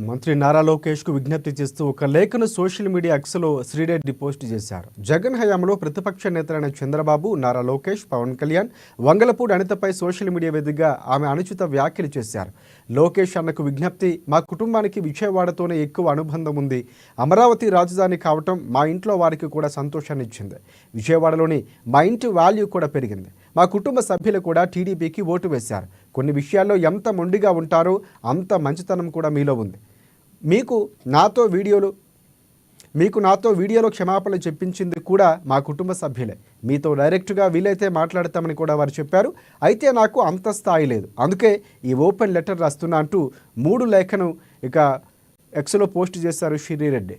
మంత్రి నారా లోకేష్కు విజ్ఞప్తి చేస్తూ ఒక లేఖను సోషల్ మీడియా ఎక్స్లో శ్రీరెడ్డి పోస్ట్ చేశారు. జగన్ హయాంలో ప్రతిపక్ష నేతలైన చంద్రబాబు, నారా లోకేష్, పవన్ కళ్యాణ్, వంగలపూడి అనితపై సోషల్ మీడియా వేదికగా ఆమె అనుచిత వ్యాఖ్యలు చేశారు. లోకేష్ అన్నకు విజ్ఞప్తి, మా కుటుంబానికి విజయవాడతోనే ఎక్కువ అనుబంధం ఉంది. అమరావతి రాజధాని కావటం మా ఇంట్లో వారికి కూడా సంతోషాన్ని ఇచ్చింది. విజయవాడలోని మా ఇంటి వాల్యూ కూడా పెరిగింది. మా కుటుంబ సభ్యులు కూడా టీడీపీకి ఓటు వేశారు. కొన్ని విషయాల్లో ఎంత మొండిగా ఉంటారో అంత మంచితనం కూడా మీలో ఉంది. మీకు నాతో వీడియోలో క్షమాపణలు చెప్పించింది కూడా మా కుటుంబ సభ్యులే. మీతో డైరెక్ట్గా వీలైతే మాట్లాడతామని కూడా వారు చెప్పారు. అయితే నాకు అంత స్థాయి లేదు, అందుకే ఈ ఓపెన్ లెటర్ రాస్తున్నా అంటూ 3 లేఖను ఇక ఎక్స్లో పోస్ట్ చేశారు శ్రీరెడ్డి.